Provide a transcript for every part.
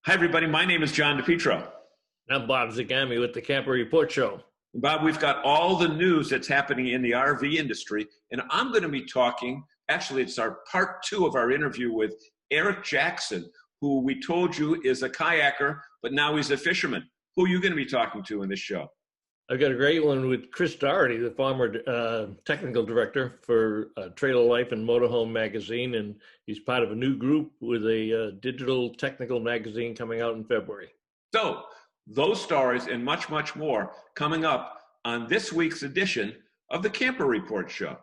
Hi, everybody. My name is John DePietro. I'm Bob Zagami with the Camper Report Show. Bob, we've got all the news that's happening in the RV industry, and I'm going to be talking, actually, it's our part two of our interview with Eric Jackson, who we told you is a kayaker, but now he's a fisherman. Who are you going to be talking to in this show? I've got a great one with Chris Dougherty, the former technical director for Trailer Life and Motorhome magazine, and he's part of a new group with a digital technical magazine coming out in February. So, those stories and much, much more coming up on this week's edition of the Camper Report Show.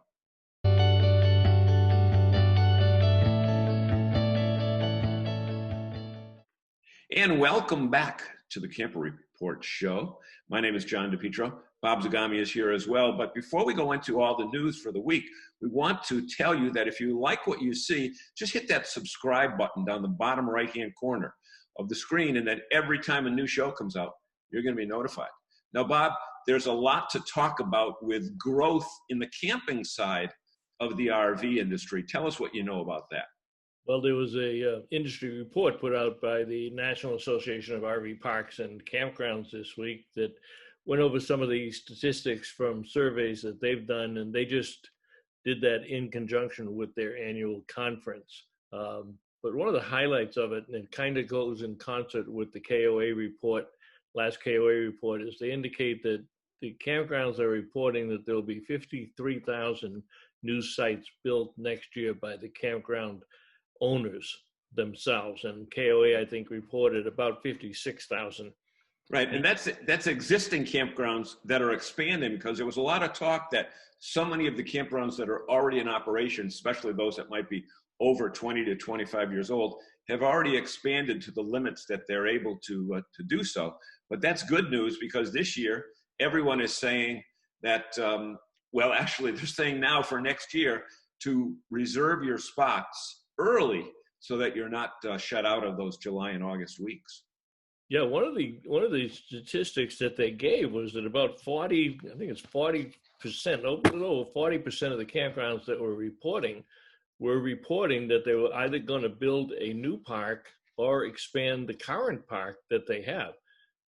And welcome back to the Camper Report Show. My name is John DePietro. Bob Zagami is here as well. But before we go into all the news for the week, we want to tell you that if you like what you see, just hit that subscribe button down the bottom right-hand corner of the screen, and then every time a new show comes out, you're going to be notified. Now, Bob, there's a lot to talk about with growth in the camping side of the RV industry. Tell us what you know about that. Well, there was a industry report put out by the National Association of RV Parks and Campgrounds this week that went over some of the statistics from surveys that they've done, and they just did that in conjunction with their annual conference. But one of the highlights of it, and it kind of goes in concert with the KOA report, last KOA report, is they indicate that the campgrounds are reporting that there will be 53,000 new sites built next year by the campground owners themselves, and KOA I think reported about 56,000. Right, and that's existing campgrounds that are expanding, because there was a lot of talk that so many of the campgrounds that are already in operation, especially those that might be over 20 to 25 years old, have already expanded to the limits that they're able to do so. But that's good news, because this year everyone is saying that, well, actually they're saying now for next year to reserve your spots early so that you're not shut out of those July and August weeks. Yeah, one of the statistics that they gave was that about 40%, I think it's 40%, over 40% of the campgrounds that were reporting that they were either going to build a new park or expand the current park that they have.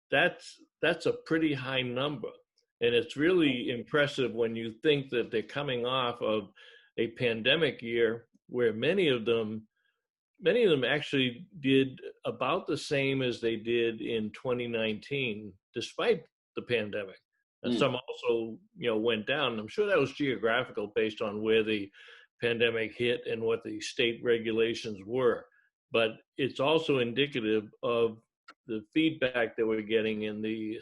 That's a pretty high number, and it's really impressive when you think that they're coming off of a pandemic year where many of them actually did about the same as they did in 2019, despite the pandemic. And some also, went down. I'm sure that was geographical based on where the pandemic hit and what the state regulations were. But it's also indicative of the feedback that we're getting in the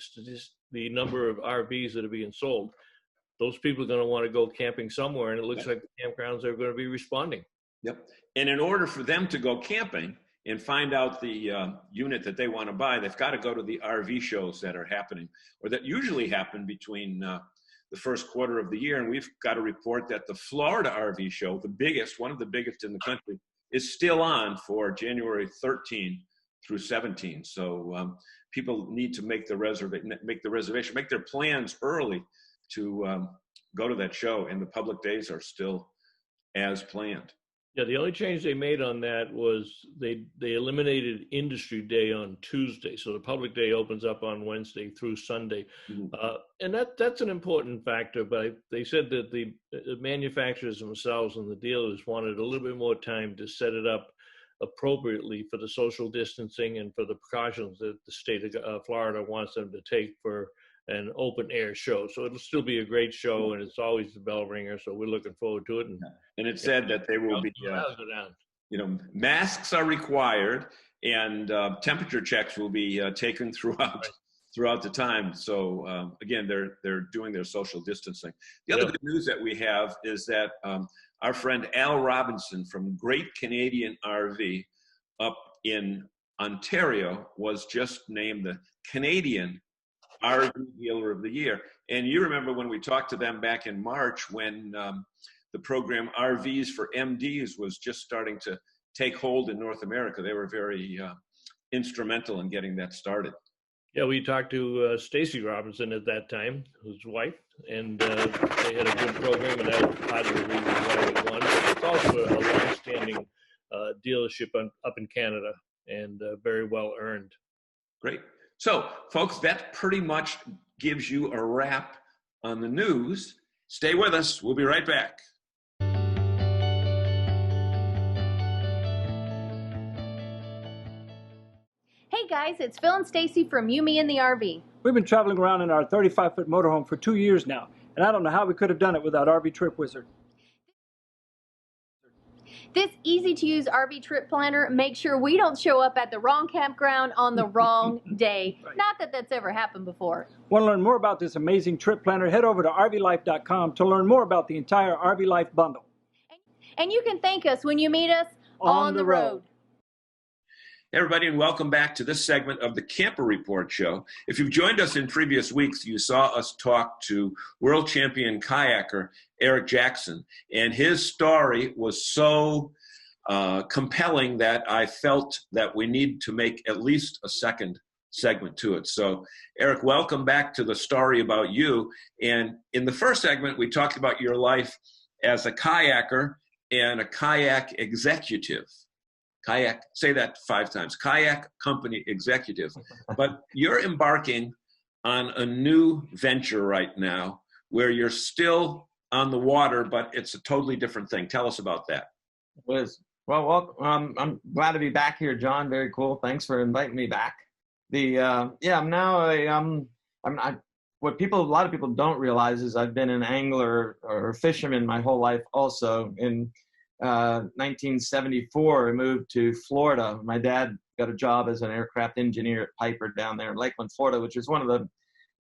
number of RVs that are being sold. Those people are going to want to go camping somewhere, and it looks like the campgrounds are going to be responding. Yep. And in order for them to go camping and find out the unit that they want to buy, they've got to go to the RV shows that are happening, or that usually happen between the first quarter of the year. And we've got a report that the Florida RV show, one of the biggest in the country, is still on for January 13 through 17. So people need to make the reservation, make their plans early to go to that show, and the public days are still as planned. Yeah, the only change they made on that was they eliminated Industry Day on Tuesday. So the public day opens up on Wednesday through Sunday. And that's an important factor, but they said that the manufacturers themselves and the dealers wanted a little bit more time to set it up appropriately for the social distancing and for the precautions that the state of Florida wants them to take for an open air show. So it'll still be a great show, and it's always the bell ringer. So we're looking forward to it. And it said that they will be, masks are required, and temperature checks will be taken throughout the time. So again, they're doing their social distancing. The other good news that we have is that our friend Al Robinson from Great Canadian RV up in Ontario was just named the Canadian RV Dealer of the Year. And you remember when we talked to them back in March, when the program RVs for MDs was just starting to take hold in North America. They were very instrumental in getting that started. Yeah, we talked to Stacy Robinson at that time, his wife, and they had a good program, and that was part of the reason why they won. It's also a long-standing dealership up in Canada. and very well earned. Great. So, folks, that pretty much gives you a wrap on the news. Stay with us. We'll be right back. Hey guys, it's Phil and Stacy from You, Me, and the RV. We've been traveling around in our 35-foot motorhome for 2 years now, and I don't know how we could have done it without RV Trip Wizard. This easy-to-use RV trip planner makes sure we don't show up at the wrong campground on the wrong day. Right. Not that that's ever happened before. Want to learn more about this amazing trip planner? Head over to RVLife.com to learn more about the entire RV Life bundle. And you can thank us when you meet us on the road. Hey everybody, and welcome back to this segment of the Camper Report Show. If you've joined us in previous weeks, you saw us talk to world champion kayaker Eric Jackson, and his story was so compelling that I felt that we need to make at least a second segment to it. So, Eric, welcome back to the story about you. And in the first segment, we talked about your life as a kayaker and a kayak executive. Kayak, say that 5 times, kayak company executive. But you're embarking on a new venture right now where you're still on the water, but it's a totally different thing. Tell us about that. Well, I'm glad to be back here, John. Very cool. Thanks for inviting me back. I'm now what a lot of people don't realize is I've been an angler or fisherman my whole life also. In 1974, I moved to Florida. My dad got a job as an aircraft engineer at Piper down there in Lakeland, Florida, which is one of the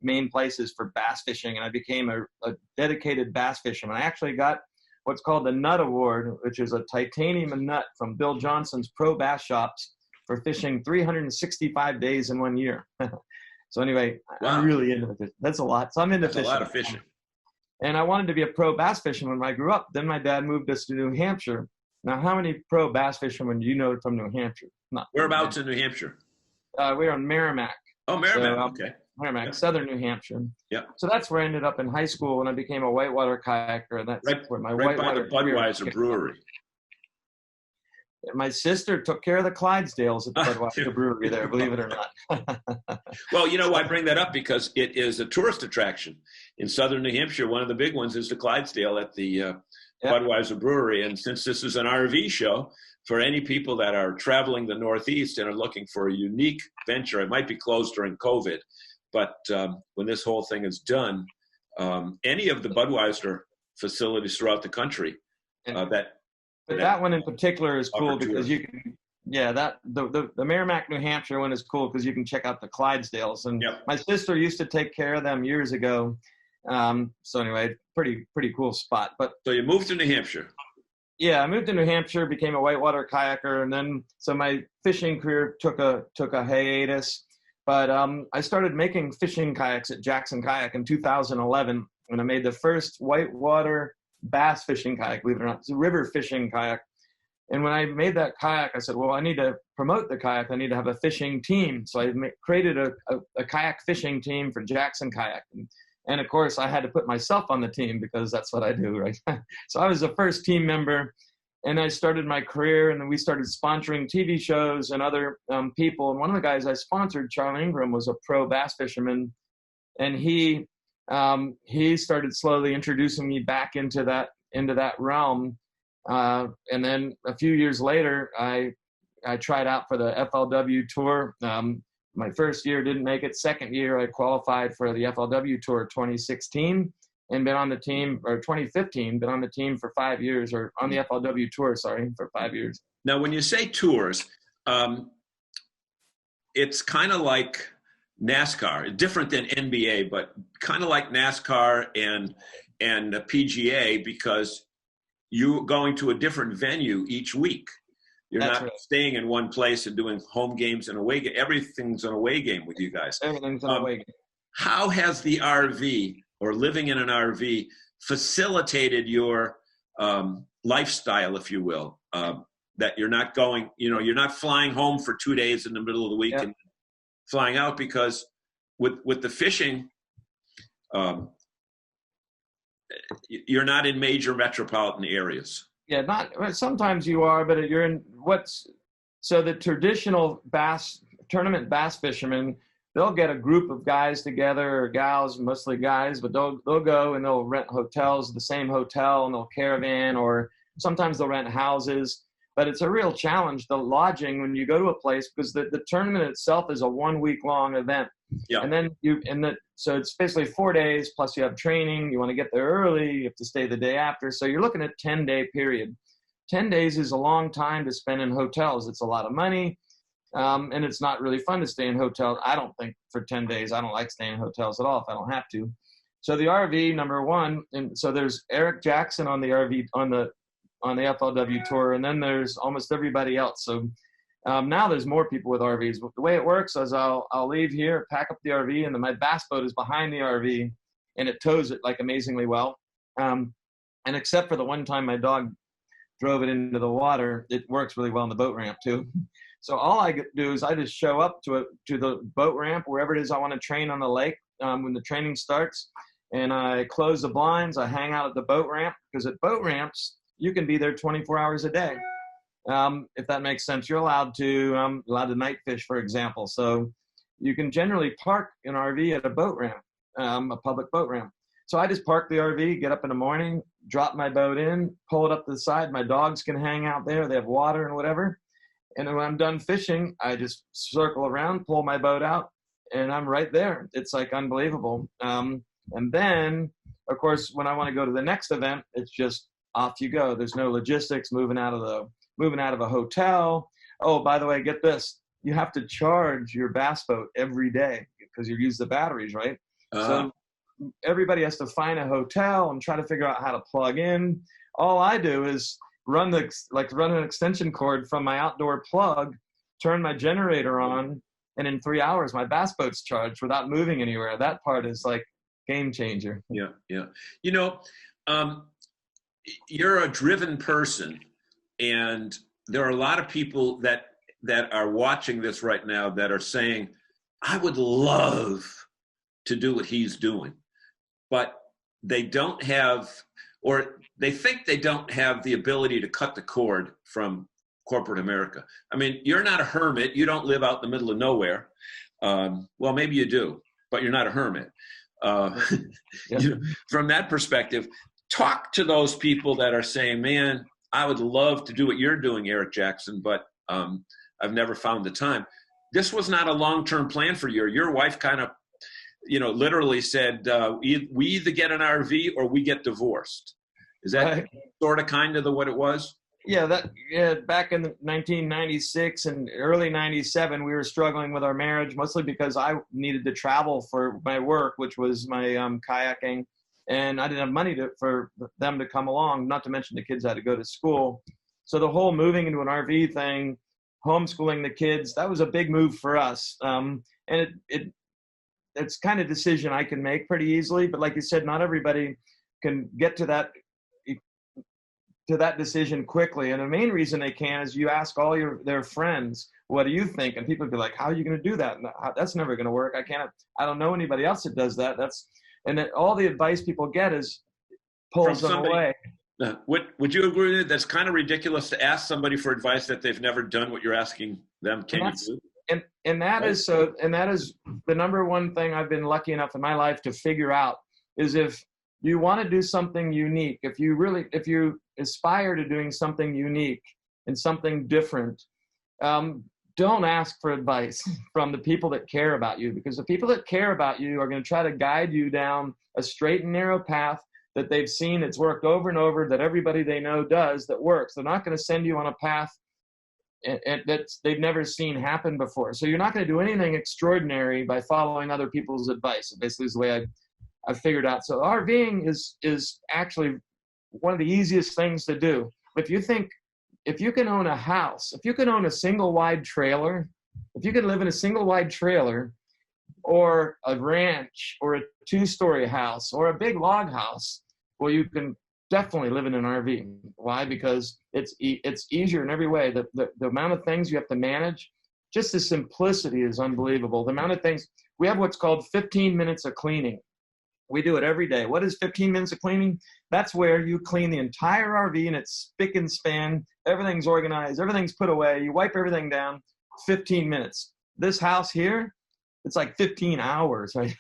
main places for bass fishing. And I became a dedicated bass fisherman. I actually got what's called the Nut Award, which is a titanium nut from Bill Johnson's Pro Bass Shops for fishing 365 days in 1 year. So anyway, wow. I'm really into it. That's a lot. So I'm into fishing. That's a lot of fishing. And I wanted to be a pro bass fisherman when I grew up. Then my dad moved us to New Hampshire. Now, how many pro bass fishermen do you know from New Hampshire? Not Whereabouts in New Hampshire? We're on Merrimack. Oh, Merrimack, okay. Merrimack, Yep. Southern New Hampshire. Yeah. So that's where I ended up in high school when I became a whitewater kayaker. And that's where my right by whitewater the Budweiser brewery. My sister took care of the Clydesdales at the Budweiser brewery there, believe it or not. Well, you know, I bring that up because it is a tourist attraction. In Southern New Hampshire, one of the big ones is the Clydesdale at the Budweiser brewery. And since this is an RV show, for any people that are traveling the Northeast and are looking for a unique venture, it might be closed during COVID, but when this whole thing is done, any of the Budweiser facilities throughout the country that one in particular is cool because you can, the Merrimack, New Hampshire one is cool because you can check out the Clydesdales. And my sister used to take care of them years ago. So anyway, pretty cool spot. But so you moved to New Hampshire? Yeah, I moved to New Hampshire, became a whitewater kayaker, and then so my fishing career took a hiatus. But I started making fishing kayaks at Jackson Kayak in 2011 when I made the first whitewater bass fishing kayak, believe it or not. It's a river fishing kayak. And when I made that kayak, I said, well, I need to promote the kayak. I need to have a fishing team. So I created a kayak fishing team for Jackson Kayak. And of course, I had to put myself on the team because that's what I do, right? So I was the first team member, and I started my career, and then we started sponsoring TV shows and other people. And one of the guys I sponsored, Charlie Ingram, was a pro bass fisherman, and he started slowly introducing me back into that realm. And then a few years later, I tried out for the FLW tour. My first year didn't make it. Second year, I qualified for the FLW tour 2016 and been on the team, or 2015, been on the team for 5 years, or on the FLW tour, for 5 years. Now, when you say tours, it's kind of like NASCAR, different than NBA, but kind of like NASCAR and PGA because you're going to a different venue each week. You're That's not right. staying in one place and doing home games and away game. Everything's an away game with you guys. Everything's an away game. How has the RV or living in an RV facilitated your lifestyle, if you will, that you're not going, you're not flying home for 2 days in the middle of the week and flying out because with the fishing, you're not in major metropolitan areas. Yeah, sometimes you are, but you're in So the traditional tournament bass fishermen, they'll get a group of guys together, or gals, mostly guys, but they'll go and they'll rent hotels, the same hotel, and they'll caravan, or sometimes they'll rent houses. But it's a real challenge, the lodging, when you go to a place, because the tournament itself is a 1 week long event. Yeah. And then so it's basically 4 days, plus you have training. You want to get there early. You have to stay the day after. So you're looking at a 10-day period. 10 days is a long time to spend in hotels. It's a lot of money. And it's not really fun to stay in hotels. I don't think for 10 days. I don't like staying in hotels at all if I don't have to. So the RV, number one, and so there's Eric Jackson on the RV, on the FLW tour, and then there's almost everybody else. So now there's more people with RVs. The way it works is I'll leave here, pack up the RV, and then my bass boat is behind the RV, and it tows it like amazingly well. And except for the one time my dog drove it into the water, it works really well in the boat ramp too. So all I do is I just show up to the boat ramp, wherever it is I want to train on the lake when the training starts, and I close the blinds. I hang out at the boat ramp, because at boat ramps, you can be there 24 hours a day. If that makes sense. You're allowed to night fish, for example. So you can generally park an RV at a boat ramp, a public boat ramp. So I just park the RV, get up in the morning, drop my boat in, pull it up to the side. My dogs can hang out there. They have water and whatever. And then when I'm done fishing, I just circle around, pull my boat out, and I'm right there. It's like unbelievable. And then, of course, when I want to go to the next event, it's just off you go. There's no logistics moving out of a hotel. Oh, by the way, get this. You have to charge your bass boat every day because you use the batteries, right? So everybody has to find a hotel and try to figure out how to plug in. All I do is run an extension cord from my outdoor plug, turn my generator on, and in 3 hours my bass boat's charged without moving anywhere. That part is like game changer. Yeah. You know, you're a driven person, and there are a lot of people that are watching this right now that are saying, I would love to do what he's doing, but they don't have, or they think they don't have the ability to cut the cord from corporate America. I mean, you're not a hermit. You don't live out in the middle of nowhere. Well, maybe you do, but you're not a hermit. You know, from that perspective, talk to those people that are saying, man, I would love to do what you're doing, Eric Jackson, but I've never found the time. This was not a long-term plan for you. Your wife kind of, literally said, we either get an RV or we get divorced. Is that sort of kind of what it was? Yeah, back in 1996 and early 97, we were struggling with our marriage, mostly because I needed to travel for my work, which was my kayaking, and I didn't have money for them to come along, not to mention the kids had to go to school. So the whole moving into an RV thing, homeschooling the kids, that was a big move for us. And it's kind of decision I can make pretty easily, but like you said, not everybody can get to that decision quickly. And the main reason they can is you ask all their friends, what do you think? And people be like, how are you going to do that? That's never going to work. I don't know anybody else that does that. And then all the advice people get is pulls them away. Would you agree with it? That's kind of ridiculous to ask somebody for advice that they've never done what you're asking them. Can you do? And that is the number one thing I've been lucky enough in my life to figure out is if you want to do something unique, if you aspire to doing something unique and something different, don't ask for advice from the people that care about you, because the people that care about you are going to try to guide you down a straight and narrow path that they've seen it's worked over and over, that everybody they know does that works. They're not going to send you on a path that they've never seen happen before. So you're not going to do anything extraordinary by following other people's advice. Basically is the way I've figured out. So RVing is actually one of the easiest things to do. If you can own a house, if you can own a single wide trailer, if you can live in a single wide trailer or a ranch or a 2-story house or a big log house, well, you can definitely live in an RV. Why? Because it's easier in every way. The amount of things you have to manage, just the simplicity is unbelievable. The amount of things, we have what's called 15 minutes of cleaning. We do it every day. What is 15 minutes of cleaning? That's where you clean the entire RV and it's spick and span. Everything's organized. Everything's put away. You wipe everything down. 15 minutes. This house here, it's like 15 hours, right,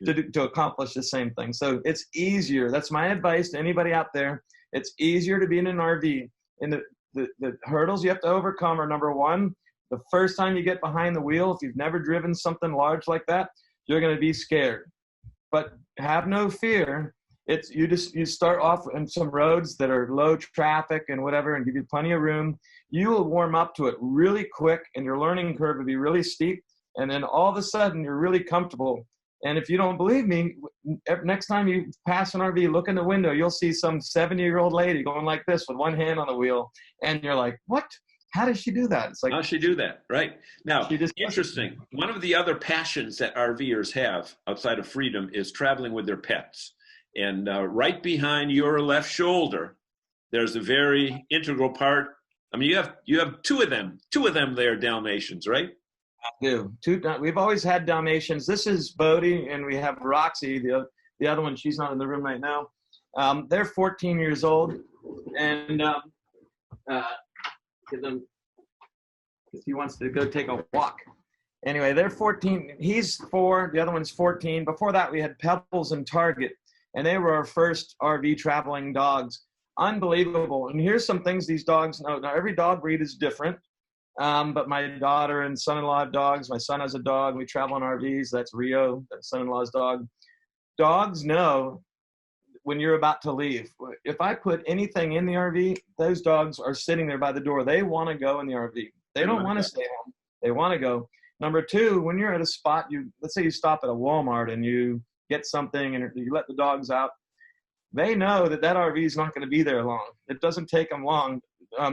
to accomplish the same thing. So it's easier. That's my advice to anybody out there. It's easier to be in an RV. And the hurdles you have to overcome are, number one, the first time you get behind the wheel, if you've never driven something large like that, you're going to be scared. But have no fear. You start off on some roads that are low traffic and whatever, and give you plenty of room. You will warm up to it really quick, and your learning curve will be really steep. And then all of a sudden, you're really comfortable. And if you don't believe me, next time you pass an RV, look in the window, you'll see some 70-year-old lady going like this with one hand on the wheel, and you're like, what? How does she do that? It's like, how does she do that? Right. Now, interesting. One of the other passions that RVers have outside of freedom is traveling with their pets. And right behind your left shoulder, there's a very integral part. I mean, you have two of them there, Dalmatians, right? I do. We've always had Dalmatians. This is Bodie, and we have Roxy, the other one. She's not in the room right now. They're 14 years old, and give them, because he wants to go take a walk. Anyway, they're 14. He's 4. The other one's 14. Before that, we had Pebbles and Target, and they were our first RV traveling dogs. Unbelievable. And here's some things these dogs know. Now, every dog breed is different. But my daughter and son-in-law have dogs. My son has a dog. We travel on RVs. That's Rio, that's son-in-law's dog. Dogs know when you're about to leave. If I put anything in the RV, those dogs are sitting there by the door. They want to go in the RV. They don't want to stay home. They want to go. Number two, when you're at a spot, let's say you stop at a Walmart and you get something and you let the dogs out, they know that RV is not going to be there long. It doesn't take them long.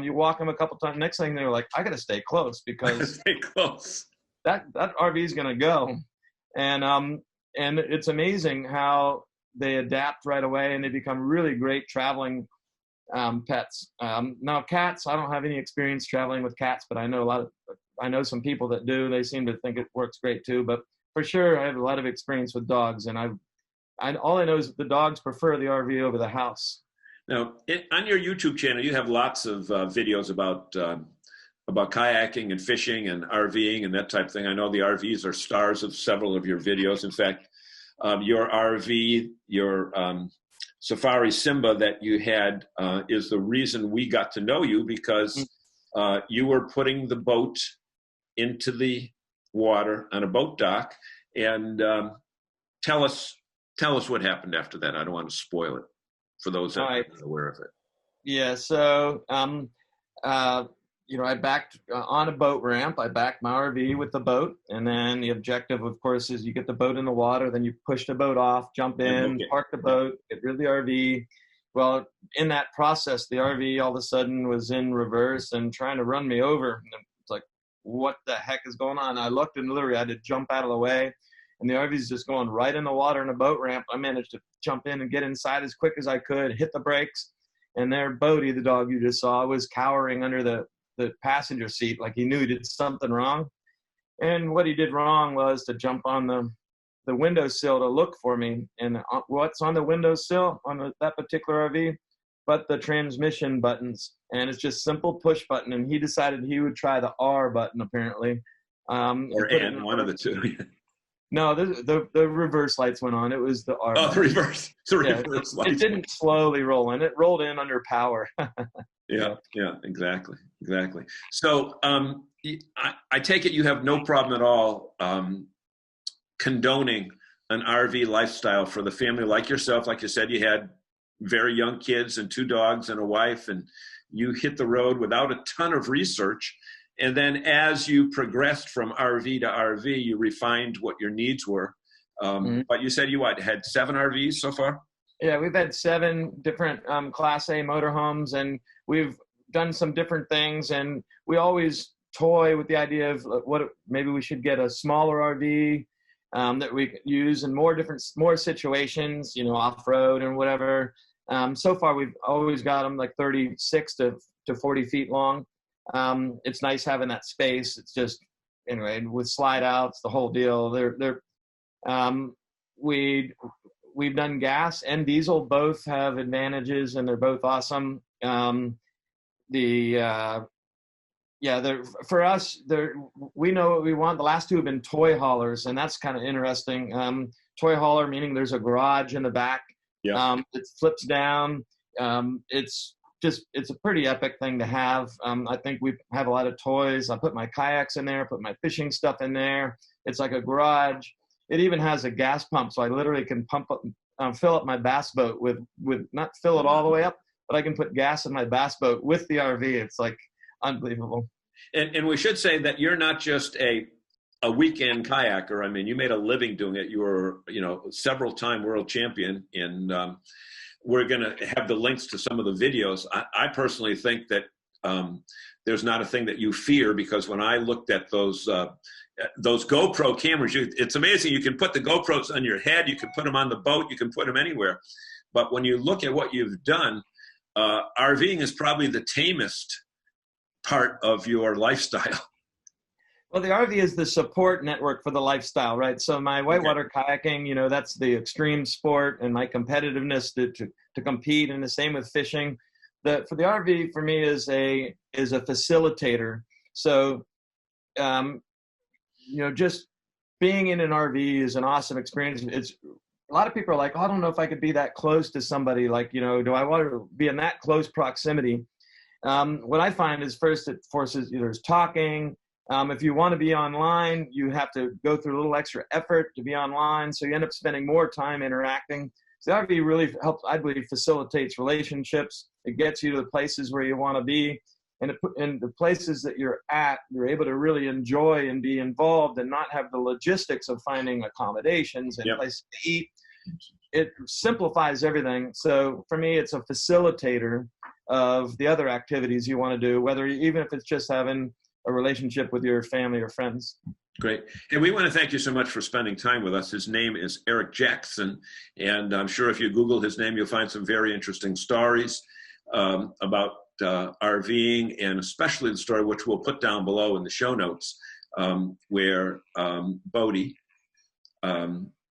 You walk them a couple times. Next thing they're like, I got to stay close because stay close. That RV is going to go. And it's amazing how they adapt right away and they become really great traveling pets. Now cats, I don't have any experience traveling with cats, but I know some people that do. They seem to think it works great too. But for sure, I have a lot of experience with dogs, and all I know is that the dogs prefer the RV over the house. Now, on your YouTube channel, you have lots of videos about kayaking and fishing and RVing and that type of thing. I know the RVs are stars of several of your videos. In fact, your RV, your Safari Simba that you had is the reason we got to know you, because you were putting the boat into the water on a boat dock. And tell us what happened after that. I don't want to spoil it for those that aren't aware of it. Yeah, so, I backed on a boat ramp. I backed my RV with the boat. And then the objective, of course, is you get the boat in the water, then you push the boat off, jump in, park the boat, get rid of the RV. Well, in that process, the RV all of a sudden was in reverse and trying to run me over. And it's like, what the heck is going on? I looked and literally I had to jump out of the way. And the RV's just going right in the water in a boat ramp. I managed to jump in and get inside as quick as I could, hit the brakes. And there, Bodie, the dog you just saw, was cowering under the passenger seat like he knew he did something wrong. And what he did wrong was to jump on the windowsill to look for me. And what's on the windowsill on that particular RV? But the transmission buttons. And it's just simple push button. And he decided he would try the R button, apparently. Or N, one of the two. No, the reverse lights went on. It was the R. Oh, the reverse. The reverse lights. It didn't slowly roll in. It rolled in under power. Yeah, exactly. So I take it you have no problem at all condoning an RV lifestyle for the family like yourself. Like you said, you had very young kids and 2 dogs and a wife, and you hit the road without a ton of research. And then as you progressed from RV to RV, you refined what your needs were. But you said you had 7 RVs so far? Yeah, we've had 7 different Class A motorhomes, and we've done some different things. And we always toy with the idea of maybe we should get a smaller RV that we could use in more situations, off-road and whatever. So far, we've always got them like 36 to 40 feet long. It's nice having that space. It's just, anyway, with slide outs, the whole deal. We we've done gas and diesel. Both have advantages, and they're both awesome. For us, we know what we want. The last two have been toy haulers, and that's kind of interesting. Toy hauler meaning there's a garage in the back. Yeah. It flips down. It's a pretty epic thing to have. I think we have a lot of toys. I put my kayaks in there, put my fishing stuff in there. It's like a garage. It even has a gas pump, so I literally can fill up my bass boat with not fill it all the way up, but I can put gas in my bass boat with the RV. It's like unbelievable. And we should say that you're not just a weekend kayaker. I mean, you made a living doing it. You were, several-time world champion. And we're going to have the links to some of the videos. I personally think that there's not a thing that you fear, because when I looked at those GoPro cameras, it's amazing. You can put the GoPros on your head. You can put them on the boat. You can put them anywhere. But when you look at what you've done, RVing is probably the tamest part of your lifestyle. Well, the RV is the support network for the lifestyle, right? So my whitewater kayaking, that's the extreme sport, and my competitiveness to compete, and the same with fishing. For the RV for me is a facilitator. So, just being in an RV is an awesome experience. It's a lot of people are like, oh, I don't know if I could be that close to somebody. Like, do I want to be in that close proximity? What I find is, first, it forces there's talking. If you want to be online, you have to go through a little extra effort to be online. So you end up spending more time interacting. So the RV really helps, I believe, facilitates relationships. It gets you to the places where you want to be. And in the places that you're at, you're able to really enjoy and be involved and not have the logistics of finding accommodations and places to eat. It simplifies everything. So for me, it's a facilitator of the other activities you want to do, even if it's just having a relationship with your family or friends. Great. And we want to thank you so much for spending time with us. His name is Eric Jackson, and I'm sure if you Google his name, you'll find some very interesting stories about RVing, and especially the story which we'll put down below in the show notes, where Bodie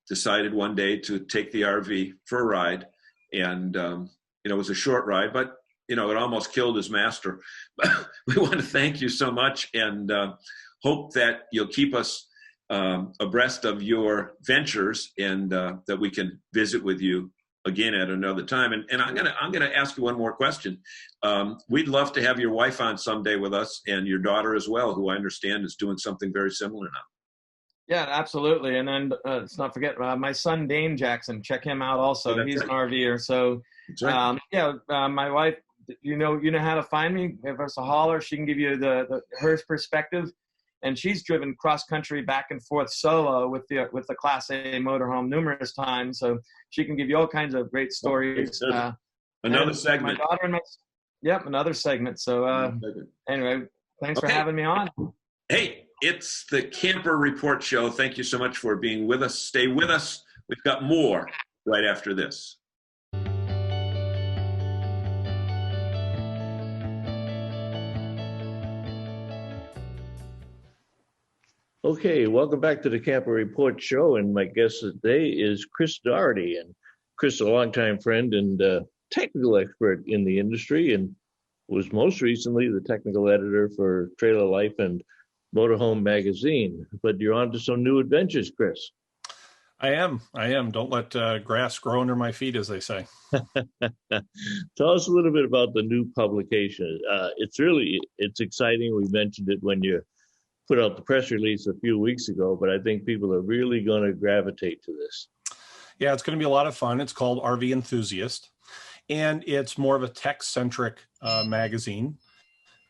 decided one day to take the RV for a ride, and it was a short ride, but it almost killed his master. But we want to thank you so much, and hope that you'll keep us abreast of your ventures, and that we can visit with you again at another time. And I'm gonna ask you one more question. We'd love to have your wife on someday with us, and your daughter as well, who I understand is doing something very similar now. Yeah, absolutely. And then let's not forget my son, Dane Jackson. Check him out also. Oh, he's an RVer. So right. My wife, you know how to find me. Give us a holler. She can give you her perspective. And she's driven cross country back and forth solo with the Class A motorhome numerous times. So she can give you all kinds of great stories. Another segment. My daughter and another segment. So anyway, thanks for having me on. Hey, it's the Camper Report Show. Thank you so much for being with us. Stay with us. We've got more right after this. Okay, welcome back to the Camper Report Show, and my guest today is Chris Dougherty. And Chris is a longtime friend and technical expert in the industry, and was most recently the technical editor for Trailer Life and Motorhome Magazine. But you're on to some new adventures, Chris. I am. Don't let grass grow under my feet, as they say. Tell us a little bit about the new publication. It's exciting. We mentioned it when you put out the press release a few weeks ago, but I think people are really going to gravitate to this. Yeah, it's going to be a lot of fun. It's called RV Enthusiast, and it's more of a tech-centric magazine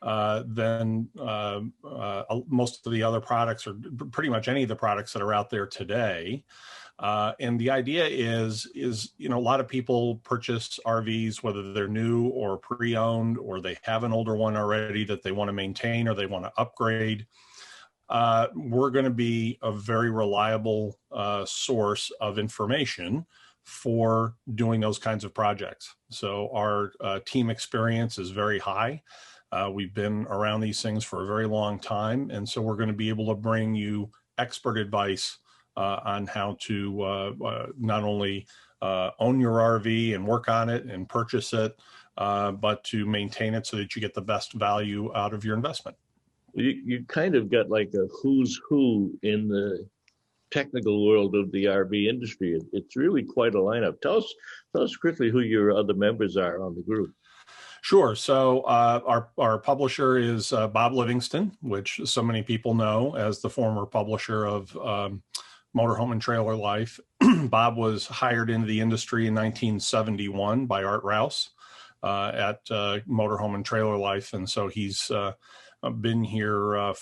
than most of the other products, or pretty much any of the products that are out there today. And the idea is a lot of people purchase RVs, whether they're new or pre-owned, or they have an older one already that they want to maintain or they want to upgrade. We're going to be a very reliable source of information for doing those kinds of projects. So our team experience is very high. We've been around these things for a very long time, and so we're going to be able to bring you expert advice on how to not only own your RV and work on it and purchase it, but to maintain it so that you get the best value out of your investment. You kind of got like a who's who in the technical world of the RV industry. It's really quite a lineup. Tell us quickly who your other members are on the group. Sure. So our publisher is Bob Livingston, which so many people know as the former publisher of Motorhome and Trailer Life. Bob was hired into the industry in 1971 by Art Rouse at Motorhome and Trailer Life, and so he's been here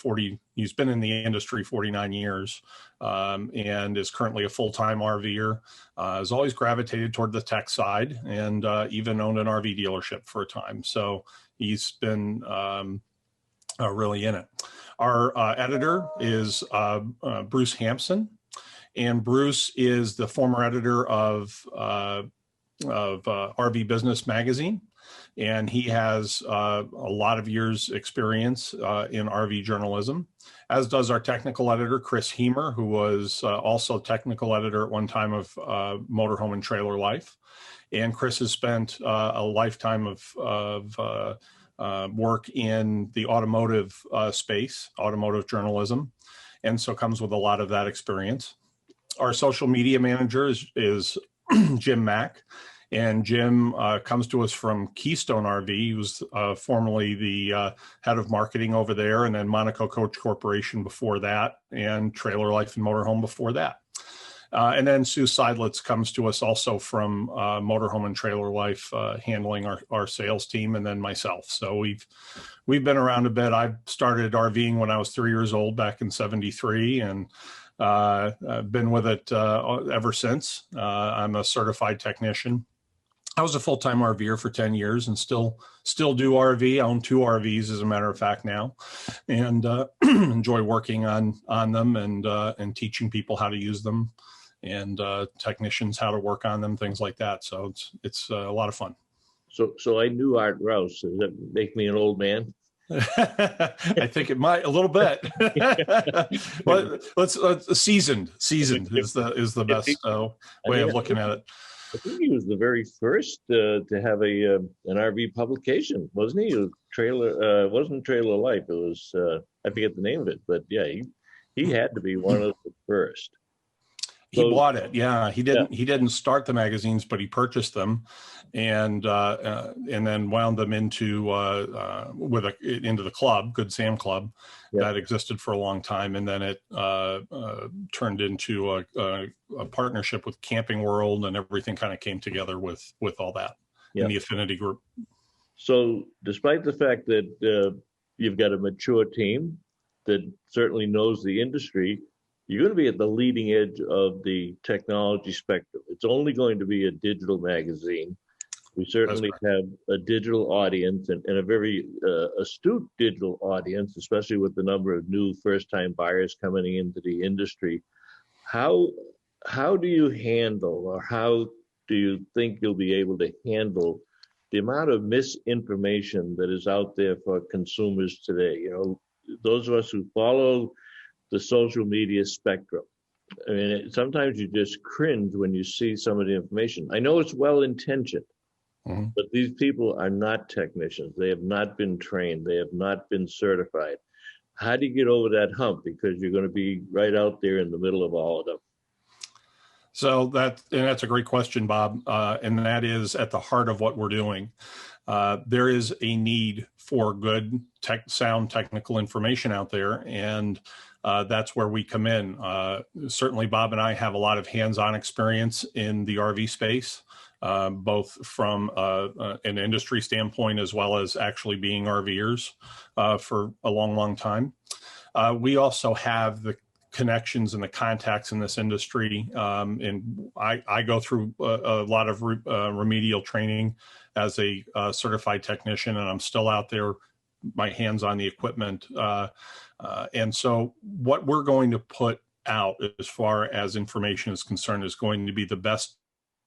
he's been in the industry 49 years and is currently a full-time RVer. Has always gravitated toward the tech side and even owned an RV dealership for a time. So he's been really in it. Our editor is Bruce Hampson, and Bruce is the former editor of RV Business Magazine. And he has a lot of years experience in RV journalism, as does our technical editor, Chris Heemer, who was also technical editor at one time of Motorhome and Trailer Life. And Chris has spent a lifetime of work in the automotive space, automotive journalism, and so comes with a lot of that experience. Our social media manager is Jim Mack. And Jim comes to us from Keystone RV. He was formerly the head of marketing over there, and then Monaco Coach Corporation before that, and Trailer Life and Motorhome before that. And then Sue Seidlitz comes to us also from Motorhome and Trailer Life, handling our sales team, and then myself. So we've been around a bit. I started RVing when I was 3 years old back in '73, and I've been with it ever since. I'm a certified technician. I was a full-time RVer for 10 years and still do RV. I own 2 RVs, as a matter of fact, now, and enjoy working on them and teaching people how to use them, and technicians how to work on them, things like that. So it's a lot of fun. So I knew Art Rouse. Does that make me an old man? I think it might a little bit. But let's seasoned is the best way of looking at it. I think he was the very first to have an RV publication, wasn't he? It was wasn't Trailer Life. It was I forget the name of it, but yeah, he had to be one of the first. He bought it. Yeah, he didn't. Yeah. He didn't start the magazines, but he purchased them, and then wound them into the club, Good Sam Club, that existed for a long time, and then it turned into a partnership with Camping World, and everything kind of came together with all that in the affinity group. So, despite the fact that you've got a mature team that certainly knows the industry, you're going to be at the leading edge of the technology spectrum. It's only going to be a digital magazine. We certainly have a digital audience and a very astute digital audience, especially with the number of new first-time buyers coming into the industry. How do you handle, or how do you think you'll be able to handle the amount of misinformation that is out there for consumers today? You know, those of us who follow the social media spectrum. I mean, sometimes you just cringe when you see some of the information. I know it's well-intentioned, but these people are not technicians. They have not been trained. They have not been certified. How do you get over that hump? Because you're going to be right out there in the middle of all of them. So that's a great question, Bob. And that is at the heart of what we're doing. There is a need for good sound technical information out there, and that's where we come in. Certainly, Bob and I have a lot of hands-on experience in the RV space, both from an industry standpoint as well as actually being RVers for a long, long time. We also have the connections and the contacts in this industry, and I go through a lot of remedial training as a certified technician, and I'm still out there, my hands on the equipment. And so what we're going to put out as far as information is concerned is going to be the best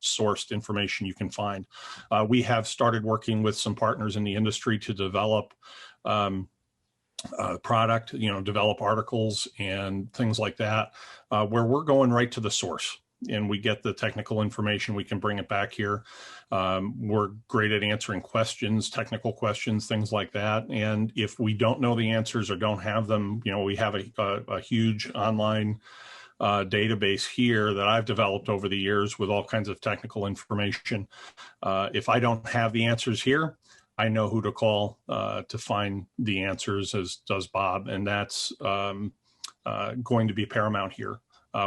sourced information you can find. We have started working with some partners in the industry to develop product, develop articles and things like that, where we're going right to the source. and we get the technical information, we can bring it back here. We're great at answering questions, technical questions, things like that. And if we don't know the answers or don't have them, we have a huge online database here that I've developed over the years with all kinds of technical information. If I don't have the answers here, I know who to call to find the answers, as does Bob, and that's going to be paramount here.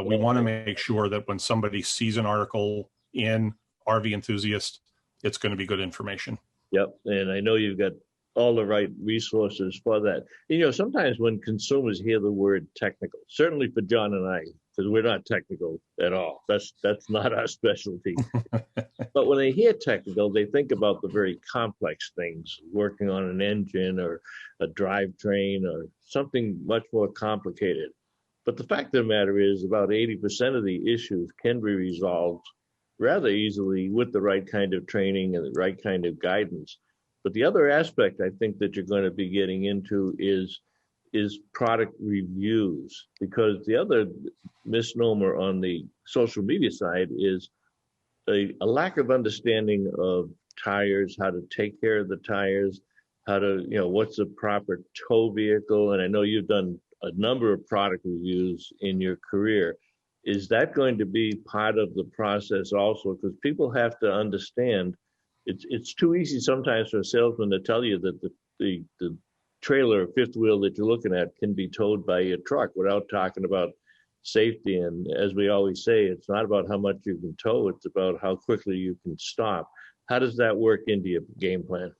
We want to make sure that when somebody sees an article in RV Enthusiast, it's going to be good information. Yep, and I know you've got all the right resources for that. Sometimes when consumers hear the word technical, certainly for John and I, because we're not technical at all. That's not our specialty. But when they hear technical, they think about the very complex things, working on an engine or a drivetrain or something much more complicated. But the fact of the matter is about 80% of the issues can be resolved rather easily with the right kind of training and the right kind of guidance. But the other aspect I think that you're going to be getting into is product reviews, because the other misnomer on the social media side is a lack of understanding of tires, how to take care of the tires, how to, what's a proper tow vehicle. And I know you've done a number of product reviews in your career. Is that going to be part of the process also? Because people have to understand it's too easy sometimes for a salesman to tell you that the trailer or fifth wheel that you're looking at can be towed by your truck without talking about safety. And as we always say, it's not about how much you can tow, it's about how quickly you can stop. How does that work into your game plan?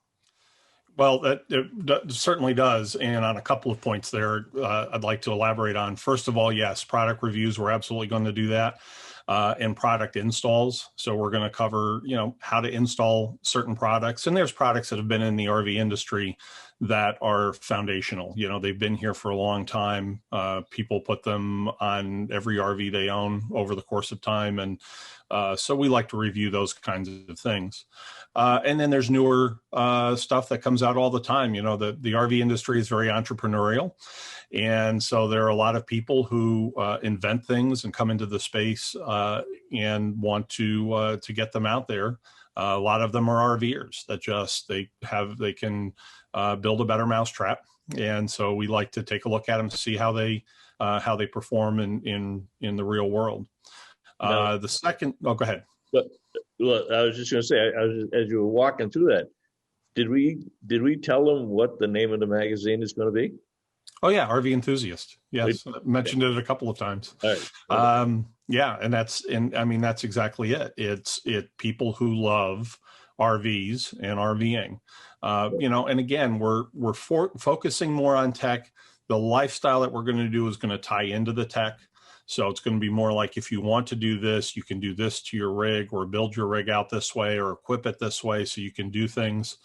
Well, that certainly does. And on a couple of points there, I'd like to elaborate on. First of all, yes, product reviews, we're absolutely going to do that. And product installs. So we're going to cover, how to install certain products. And there's products that have been in the RV industry that are foundational. They've been here for a long time. People put them on every RV they own over the course of time. And so we like to review those kinds of things. And then there's newer stuff that comes out all the time. The RV industry is very entrepreneurial. And so there are a lot of people who invent things and come into the space and want to get them out there. A lot of them are RVers that they can build a better mousetrap. And so we like to take a look at them to see how they perform in the real world. The second, go ahead. Well, I was just going to say, as you were walking through that, did we tell them what the name of the magazine is going to be? Oh yeah, RV Enthusiast. Yes, mentioned it a couple of times. All right. Yeah, and that's exactly it. It's people who love RVs and RVing. And again, we're focusing more on tech. The lifestyle that we're going to do is going to tie into the tech. So it's going to be more like, if you want to do this, you can do this to your rig, or build your rig out this way, or equip it this way so you can do things.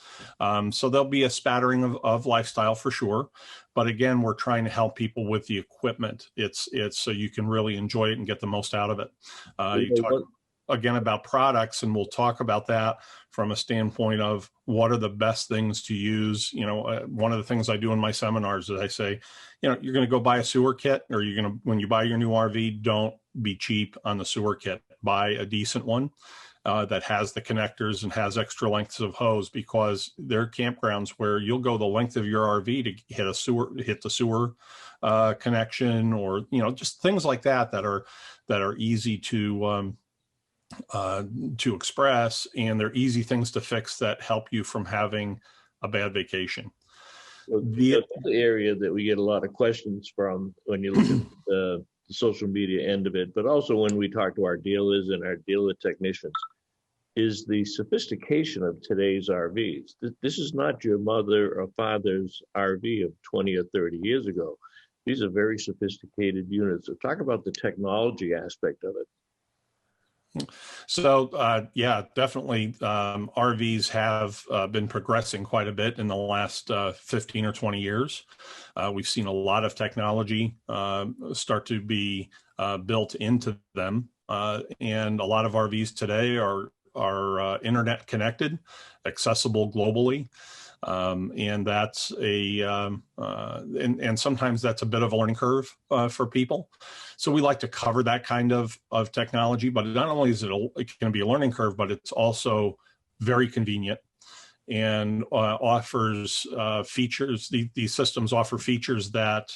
So there'll be a spattering of lifestyle for sure. But again, we're trying to help people with the equipment. It's so you can really enjoy it and get the most out of it. You talk again about products, and we'll talk about that from a standpoint of what are the best things to use. One of the things I do in my seminars is I say, you're going to go buy a sewer kit, or when you buy your new RV, don't be cheap on the sewer kit. Buy a decent one that has the connectors and has extra lengths of hose, because there are campgrounds where you'll go the length of your RV to hit the sewer connection, or just things like that are easy to express, and they're easy things to fix that help you from having a bad vacation. Well, the area that we get a lot of questions from when you look at the social media end of it, but also when we talk to our dealers and our dealer technicians, is the sophistication of today's RVs. This is not your mother or father's RV of 20 or 30 years ago. These are very sophisticated units. So talk about the technology aspect of it. So, yeah, definitely RVs have been progressing quite a bit in the last 15 or 20 years. We've seen a lot of technology start to be built into them. And a lot of RVs today are internet connected, accessible globally. And that's and sometimes that's a bit of a learning curve for people. So we like to cover that kind of technology, but not only is it can be a learning curve, but it's also very convenient and offers features. These systems offer features that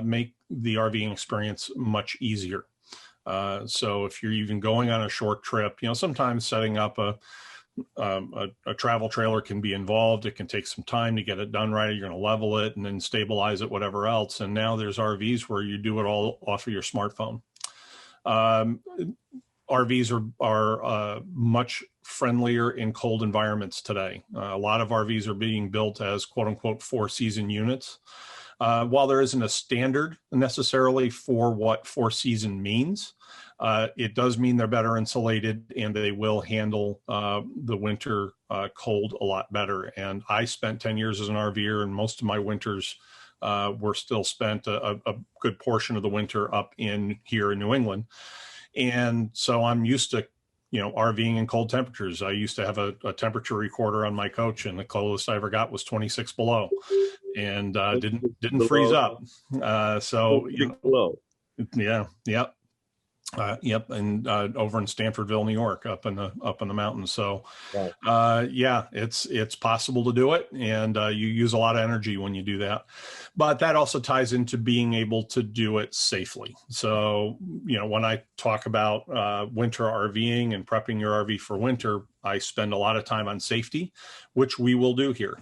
make the RVing experience much easier. So if you're even going on a short trip, sometimes setting up a travel trailer can be involved. It can take some time to get it done right. You're going to level it and then stabilize it, whatever else. And now there's RVs where you do it all off of your smartphone. RVs are much friendlier in cold environments today. A lot of RVs are being built as quote unquote 4-season units. While there isn't a standard necessarily for what 4-season means, it does mean they're better insulated and they will handle the winter cold a lot better. And I spent 10 years as an RVer, and most of my winters were still spent a good portion of the winter up here in New England. And so I'm used to, RVing in cold temperatures. I used to have a temperature recorder on my coach, and the coldest I ever got was 26 below, and didn't freeze up. So yeah. Yep, and over in Stanfordville, New York, up in the mountains. So, yeah, it's possible to do it, and you use a lot of energy when you do that. But that also ties into being able to do it safely. So, when I talk about winter RVing and prepping your RV for winter, I spend a lot of time on safety, which we will do here.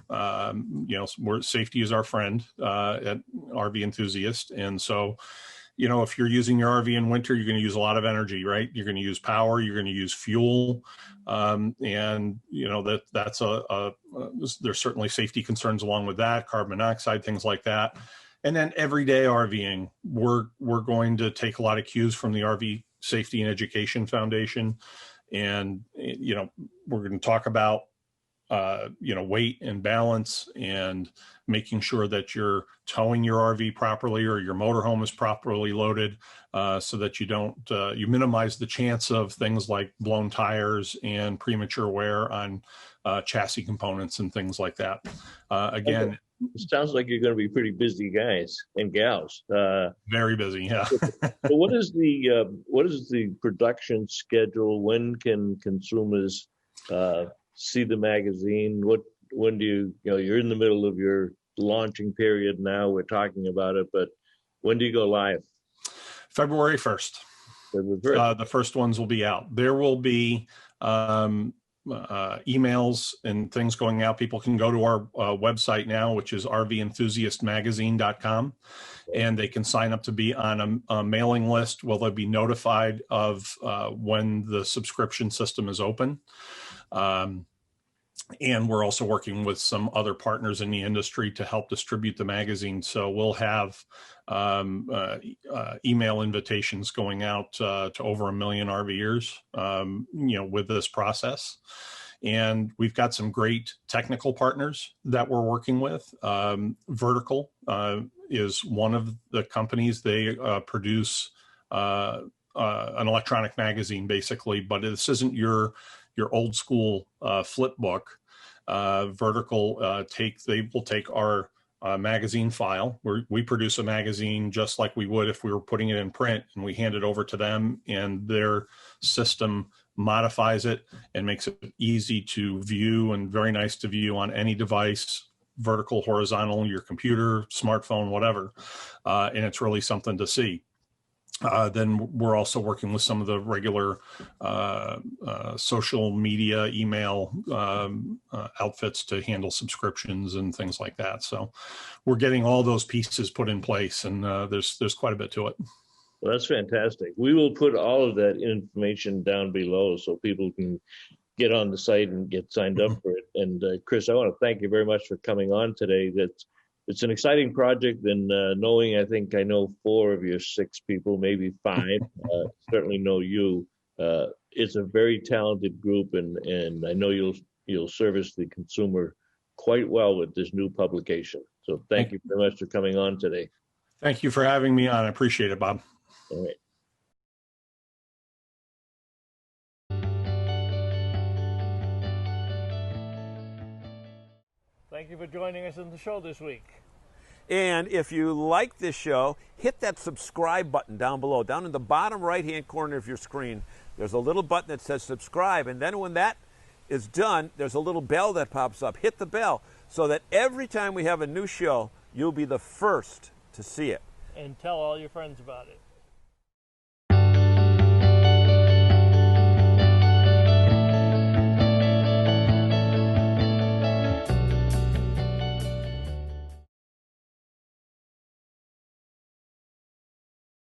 Safety is our friend at RV Enthusiast, and so. If you're using your RV in winter, you're going to use a lot of energy, right? You're going to use power, you're going to use fuel. And that's there's certainly safety concerns along with that, carbon monoxide, things like that. And then everyday RVing, we're going to take a lot of cues from the RV Safety and Education Foundation. And, we're going to talk about weight and balance and making sure that you're towing your RV properly or your motorhome is properly loaded so that you minimize the chance of things like blown tires and premature wear on chassis components and things like that. Again, it sounds like you're going to be pretty busy guys and gals. Very busy, yeah. So what is the production schedule? When can consumers see the magazine? When do you're in the middle of your launching period now, we're talking about it, but when do you go live? February 1st. The first ones will be out. There will be emails and things going out. People can go to our website now, which is rventhusiastmagazine.com, and they can sign up to be on a mailing list where they'll be notified of when the subscription system is open. And we're also working with some other partners in the industry to help distribute the magazine. So we'll have email invitations going out to over 1 million RVers, with this process. And we've got some great technical partners that we're working with. Vertical is one of the companies. They produce an electronic magazine, basically, but this isn't your old school flip book. Vertical they will take our magazine file. We produce a magazine just like we would if we were putting it in print, and we hand it over to them, and their system modifies it and makes it easy to view and very nice to view on any device, vertical, horizontal, your computer, smartphone, whatever. And it's really something to see. Then we're also working with some of the regular social media, email outfits to handle subscriptions and things like that. So we're getting all those pieces put in place, and there's quite a bit to it. Well, that's fantastic. We will put all of that information down below so people can get on the site and get signed up for it. And Chris, I want to thank you very much for coming on today. It's an exciting project, and knowing, I think I know 4 of your 6 people, maybe 5, certainly know you. It's a very talented group, and I know you'll service the consumer quite well with this new publication. So thank you very much for coming on today. Thank you for having me on. I appreciate it, Bob. All right. Thank you for joining us on the show this week. And if you like this show, hit that subscribe button down below. Down in the bottom right-hand corner of your screen, there's a little button that says subscribe. And then when that is done, there's a little bell that pops up. Hit the bell so that every time we have a new show, you'll be the first to see it. And tell all your friends about it.